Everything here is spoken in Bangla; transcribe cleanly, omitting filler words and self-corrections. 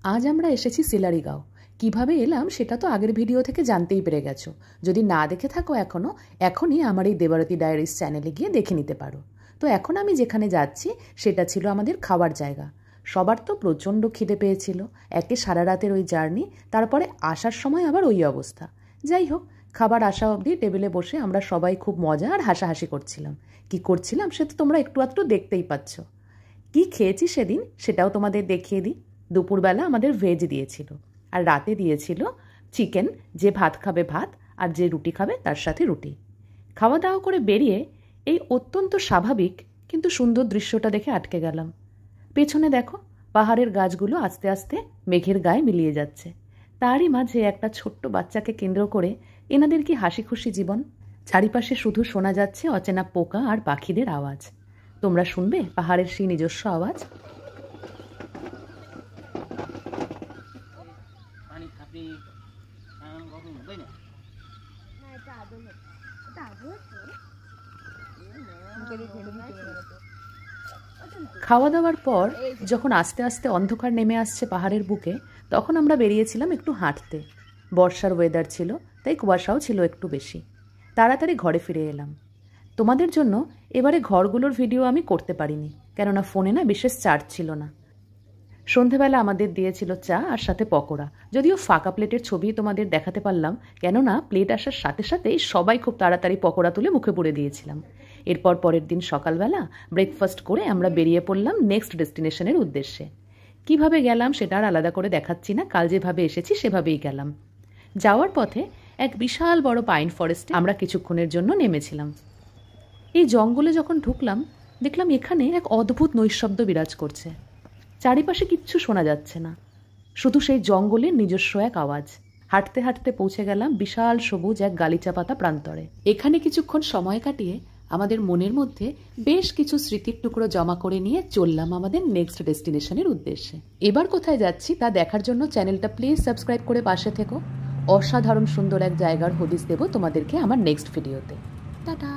আজ আমরা এসেছি সিলারিগাঁও। কিভাবে এলাম সেটা তো আগের ভিডিও থেকে জানতেই পেরে গেছো। যদি না দেখে থাকো এখনই আমার এই দেবারতী ডায়েরিজ চ্যানেলে গিয়ে দেখে নিতে পারো। তো এখন আমি যেখানে যাচ্ছি সেটা ছিল আমাদের খাওয়ার জায়গা। সবার তো প্রচণ্ড খিদে পেয়েছিল, একে সারা রাতের ওই জার্নি, তারপরে আসার সময় আবার ওই অবস্থা। যাই হোক, খাবার আসা অবধি টেবিলে বসে আমরা সবাই খুব মজা আর হাসাহাসি করছিলাম। কি করছিলাম সে তো তোমরা একটু আধটু দেখতেই পাচ্ছ। কি খেয়েছি সেদিন সেটাও তোমাদের দেখিয়ে দিই। দুপুরবেলা আমাদের ভেজ দিয়েছিল, আর রাতে দিয়েছিল চিকেন। যে ভাত খাবে ভাত, আর যে রুটি খাবে তার সাথে রুটি। খাওয়া দাওয়া করে বেরিয়ে এই অত্যন্ত স্বাভাবিক কিন্তু সুন্দর দৃশ্যটা দেখে আটকে গেলাম। পেছনে দেখো, পাহাড়ের গাছগুলো আস্তে আস্তে মেঘের গায়ে মিলিয়ে যাচ্ছে। তারই মাঝে একটা ছোট্ট বাচ্চাকে কেন্দ্র করে এনাদের কি হাসি খুশি জীবন। চারিপাশে শুধু শোনা যাচ্ছে অচেনা পোকা আর পাখিদের আওয়াজ। তোমরা শুনবে পাহাড়ের সেই নিজস্ব আওয়াজ। খাওয়া দাওয়ার পর যখন আস্তে আস্তে অন্ধকার নেমে আসছে পাহাড়ের বুকে, তখন আমরা বেরিয়েছিলাম একটু হাঁটতে। বর্ষার ওয়েদার ছিল, তাই কুয়াশাও ছিল একটু বেশি। তাড়াতাড়ি ঘরে ফিরে এলাম। তোমাদের জন্য এবারে ঘরগুলোর ভিডিও আমি করতে পারিনি, কেননা ফোনে না বিশেষ চার্জ ছিল না। সন্ধেবেলা আমাদের দিয়েছিল চা আর সাথে পকোড়া। যদিও ফাঁকা প্লেটের ছবি তোমাদের দেখাতে পারলাম, কেননা প্লেট আসার সাথে সাথেই সবাই খুব তাড়াতাড়ি পকোড়া তুলে মুখে পুরে দিয়েছিলাম। এরপর পরের দিন সকালবেলা ব্রেকফাস্ট করে আমরা বেরিয়ে পড়লাম নেক্সট ডেস্টিনেশনের উদ্দেশ্যে। কিভাবে গেলাম সেটা আর আলাদা করে দেখাচ্ছি না, কাল যেভাবে এসেছি সেভাবেই গেলাম। যাওয়ার পথে এক বিশাল বড় পাইন ফরেস্টে আমরা কিছুক্ষণের জন্য নেমেছিলাম। এই জঙ্গলে যখন ঢুকলাম, দেখলাম এখানে এক অদ্ভুত নৈঃশব্দ বিরাজ করছে। চারিপাশে কিচ্ছু শোনা যাচ্ছে না, শুধু সেই জঙ্গলের নিজস্ব এক আওয়াজ। হাঁটতে হাঁটতে পৌঁছে গেলাম বিশাল সবুজ এক গালিচা পাতা প্রান্তরে। এখানে কিছুক্ষণ সময় কাটিয়ে আমাদের মনের মধ্যে বেশ কিছু স্মৃতির টুকরো জমা করে নিয়ে চললাম আমাদের নেক্সট ডেস্টিনেশনের উদ্দেশ্যে। এবার কোথায় যাচ্ছি তা দেখার জন্য চ্যানেলটা প্লিজ সাবস্ক্রাইব করে পাশে থেকো। অসাধারণ সুন্দর এক জায়গার হদিস দেব তোমাদেরকে আমার নেক্সট ভিডিওতে। টাটা।